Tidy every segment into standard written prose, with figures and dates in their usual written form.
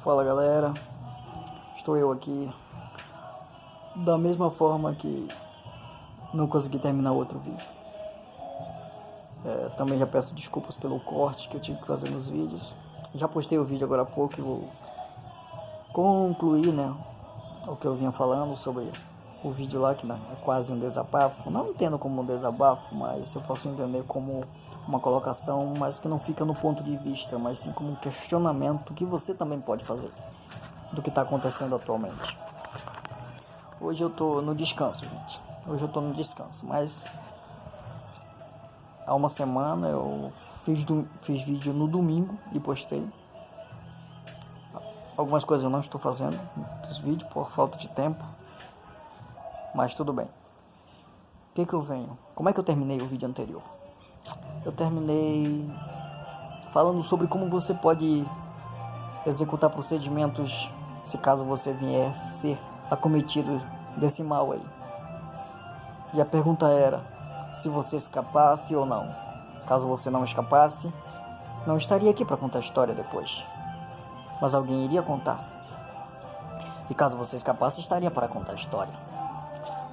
Fala galera, estou eu aqui da mesma forma que não consegui terminar outro vídeo. Também já peço desculpas pelo corte que eu tive que fazer nos vídeos. Já postei o vídeo agora há pouco e vou concluir, né, o que eu vinha falando sobre o vídeo lá, que é quase um desabafo. Não entendo como um desabafo, mas eu posso entender como uma colocação, mas que não fica no ponto de vista, mas sim como um questionamento que você também pode fazer do que está acontecendo atualmente. Hoje eu tô no descanso, gente. Hoje eu tô no descanso, mas há uma semana eu fiz vídeo no domingo e postei. Algumas coisas eu não estou fazendo dos vídeos por falta de tempo, mas tudo bem. O que eu venho? Como é que eu terminei o vídeo anterior? Eu terminei falando sobre como você pode executar procedimentos se caso você vier ser acometido desse mal aí. E a pergunta era se você escapasse ou não. Caso você não escapasse, não estaria aqui para contar a história depois, mas alguém iria contar. E caso você escapasse, estaria para contar a história.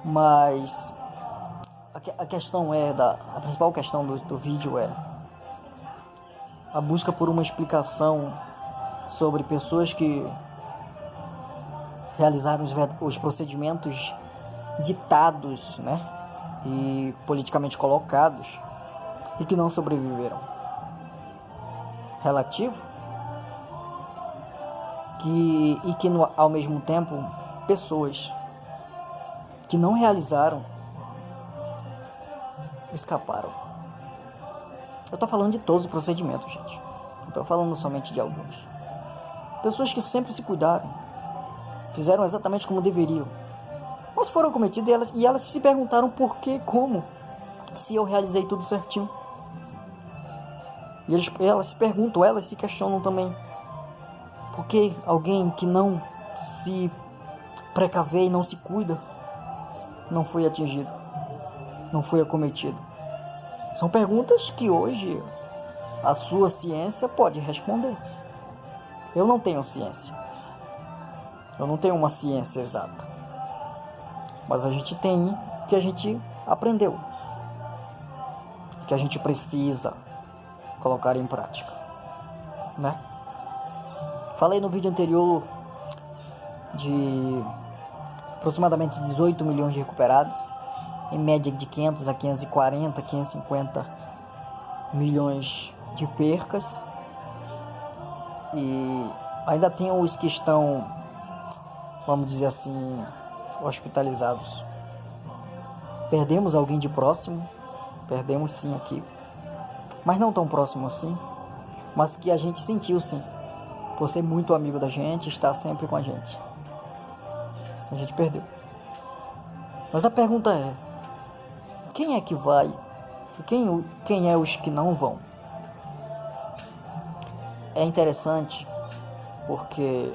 Mas a questão a principal questão do vídeo é a busca por uma explicação sobre pessoas que realizaram os procedimentos ditados, né, e politicamente colocados e que não sobreviveram. Relativo ao mesmo tempo pessoas que não realizaram escaparam. Eu tô falando de todos os procedimentos, gente. Não tô falando somente de alguns. Pessoas que sempre se cuidaram, fizeram exatamente como deveriam, mas foram cometidas e elas se perguntaram por que, como, se eu realizei tudo certinho. E elas se perguntam, elas se questionam também. Por que alguém que não se precaver e não se cuida não foi atingido, não foi acometido? São perguntas que hoje a sua ciência pode responder. Eu não tenho ciência. Eu não tenho uma ciência exata. Mas a gente tem o que a gente aprendeu, que a gente precisa colocar em prática, né? Falei no vídeo anterior de aproximadamente 18 milhões de recuperados, em média de 500 a 540, 550 milhões de percas. E ainda tem os que estão, vamos dizer assim, hospitalizados. Perdemos alguém de próximo, perdemos sim aqui, mas não tão próximo assim, mas que a gente sentiu sim, por ser muito amigo da gente, estar sempre com a gente. A gente perdeu. Mas a pergunta é, quem é que vai e quem é os que não vão? É interessante porque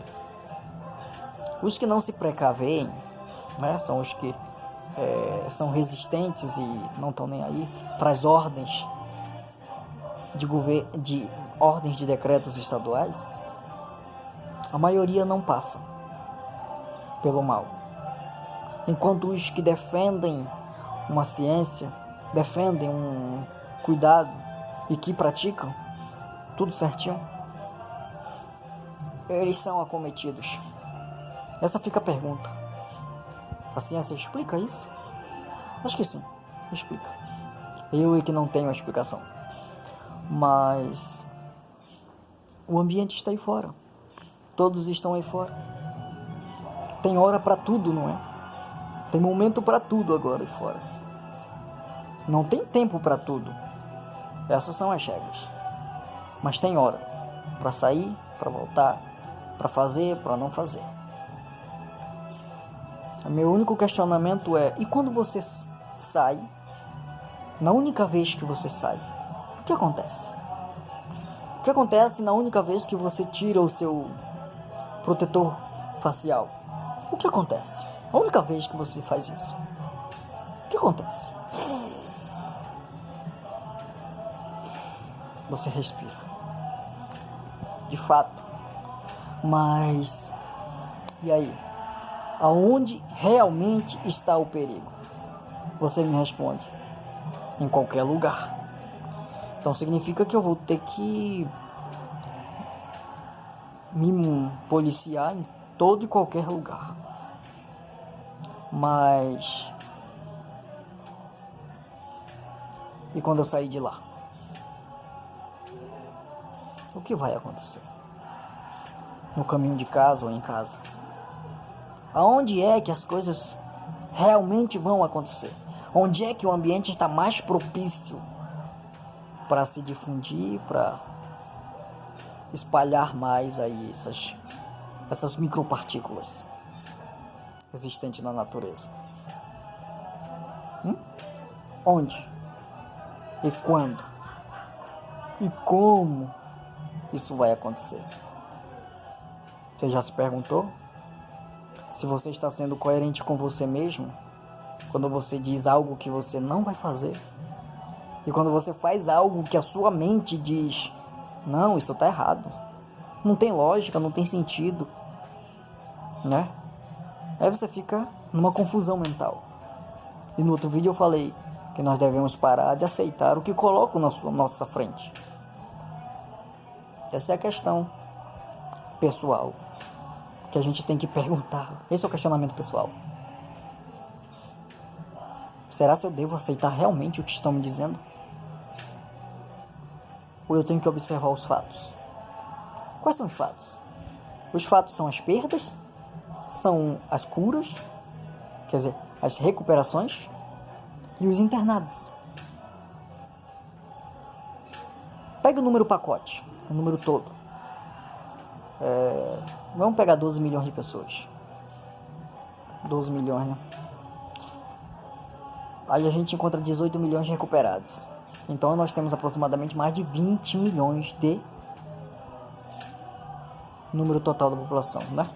os que não se precavem, né, são os que são resistentes e não estão nem aí para as ordens de ordens de decretos estaduais. A maioria não passa pelo mal, enquanto os que defendem uma ciência, defendem um cuidado e que praticam tudo certinho, eles são acometidos. Essa fica a pergunta. A ciência explica isso? Acho que sim, explica. Eu é que não tenho a explicação. Mas o ambiente está aí fora. Todos estão aí fora. Tem hora para tudo, não é? Tem momento para tudo agora aí fora. Não tem tempo para tudo. Essas são as regras. Mas tem hora para sair, para voltar, para fazer, para não fazer. O meu único questionamento é, e quando você sai, na única vez que você sai, o que acontece? O que acontece na única vez que você tira o seu protetor facial? O que acontece? A única vez que você faz isso, o que acontece? Você respira. De fato, Mas, e aí? Aonde realmente está o perigo? Você me responde: em qualquer lugar. Então significa que eu vou ter que me policiar em todo e qualquer lugar. Mas, e quando eu sair de lá? O que vai acontecer? No caminho de casa ou em casa? Aonde é que as coisas realmente vão acontecer? Onde é que o ambiente está mais propício para se difundir, para espalhar mais aí essas micropartículas existentes na natureza? Onde? E quando? E como isso vai acontecer? Você já se perguntou? Se você está sendo coerente com você mesmo, quando você diz algo que você não vai fazer, e quando você faz algo que a sua mente diz: não, isso está errado, não tem lógica, não tem sentido, né? Aí você fica numa confusão mental. E no outro vídeo eu falei que nós devemos parar de aceitar o que colocam na nossa frente. Essa é a questão pessoal que a gente tem que perguntar. Esse é o questionamento pessoal. Será que eu devo aceitar realmente o que estão me dizendo? Ou eu tenho que observar os fatos? Quais são os fatos? Os fatos são as perdas, são as curas, quer dizer, as recuperações e os internados. Pega o número pacote, o número todo. Vamos pegar 12 milhões de pessoas. 12 milhões, né? Aí a gente encontra 18 milhões de recuperados. Então nós temos aproximadamente mais de 20 milhões de número total da população, né?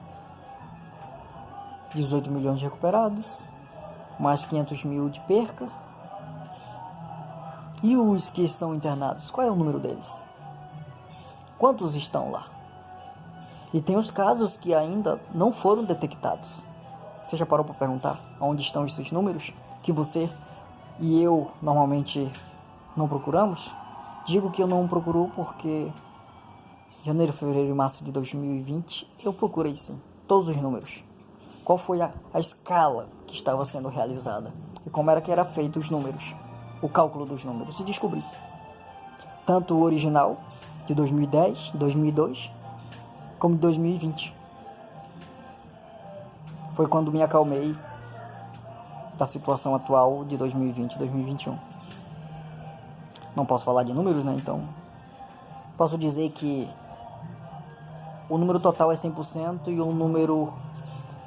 18 milhões de recuperados, mais 500 mil de perca. E os que estão internados, qual é o número deles? Quantos estão lá? E tem os casos que ainda não foram detectados. Você já parou para perguntar onde estão esses números que você e eu normalmente não procuramos? Digo que eu não procuro porque janeiro, fevereiro e março de 2020 eu procurei sim, todos os números. Qual foi a escala que estava sendo realizada e como era que era feito os números, o cálculo dos números, e descobri. Tanto o original de 2010, 2002, como de 2020. Foi quando me acalmei da situação atual de 2020 e 2021. Não posso falar de números, né? Então, posso dizer que o número total é 100% e o número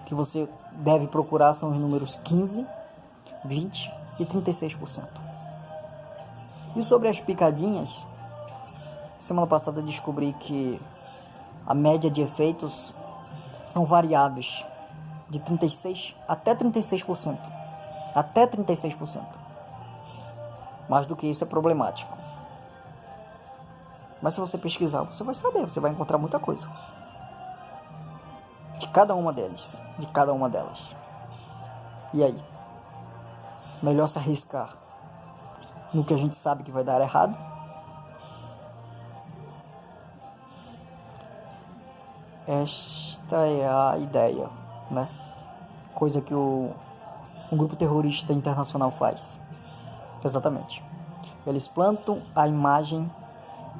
que você deve procurar são os números 15, 20 e 36%. E sobre as picadinhas, semana passada descobri que a média de efeitos são variáveis de 36% até 36%. Até 36%. Mais do que isso é problemático. Mas se você pesquisar, você vai saber, você vai encontrar muita coisa. De cada uma delas. De cada uma delas. E aí? Melhor se arriscar no que a gente sabe que vai dar errado? Esta é a ideia, né? Coisa que um grupo terrorista internacional faz. Exatamente. Eles plantam a imagem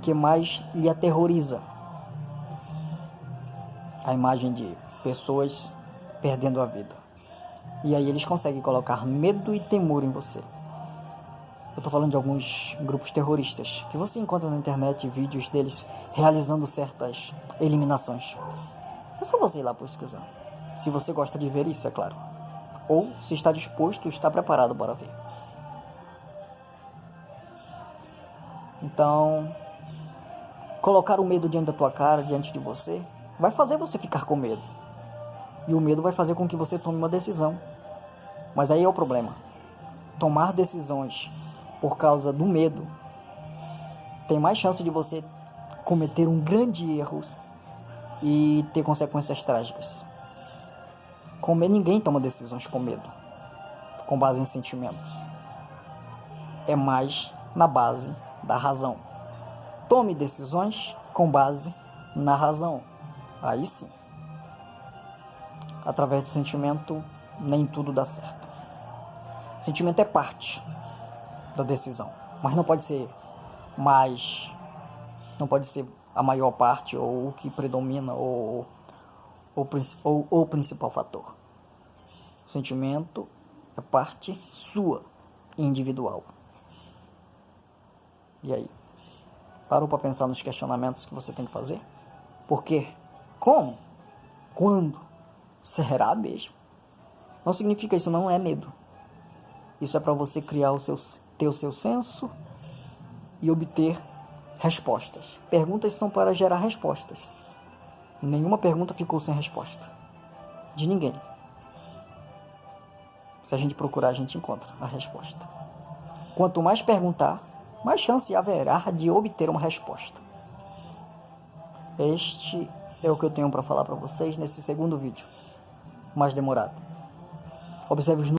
que mais lhe aterroriza. A imagem de pessoas perdendo a vida. E aí eles conseguem colocar medo e temor em você. Eu estou falando de alguns grupos terroristas que você encontra na internet vídeos deles realizando certas eliminações. É só você ir lá pesquisar. Se você gosta de ver isso, é claro. Ou se está disposto, está preparado para ver. Então, colocar o medo diante da tua cara, diante de você, vai fazer você ficar com medo. E o medo vai fazer com que você tome uma decisão. Mas aí é o problema. Tomar decisões por causa do medo tem mais chance de você cometer um grande erro e ter consequências trágicas. Ninguém toma decisões com medo, com base em sentimentos. É mais na base da razão. Tome decisões com base na razão. Aí sim. Através do sentimento, nem tudo dá certo. Sentimento é parte da decisão, mas não pode ser a maior parte ou o que predomina ou o principal fator. O sentimento é parte sua, individual. E aí? Parou para pensar nos questionamentos que você tem que fazer? Por quê? Como? Quando? Será mesmo? Não significa isso, não é medo. Isso é para você criar ter o seu senso e obter respostas. Perguntas são para gerar respostas. Nenhuma pergunta ficou sem resposta. De ninguém. Se a gente procurar, a gente encontra a resposta. Quanto mais perguntar, mais chance haverá de obter uma resposta. Este é o que eu tenho para falar para vocês nesse segundo vídeo, mais demorado. Observe os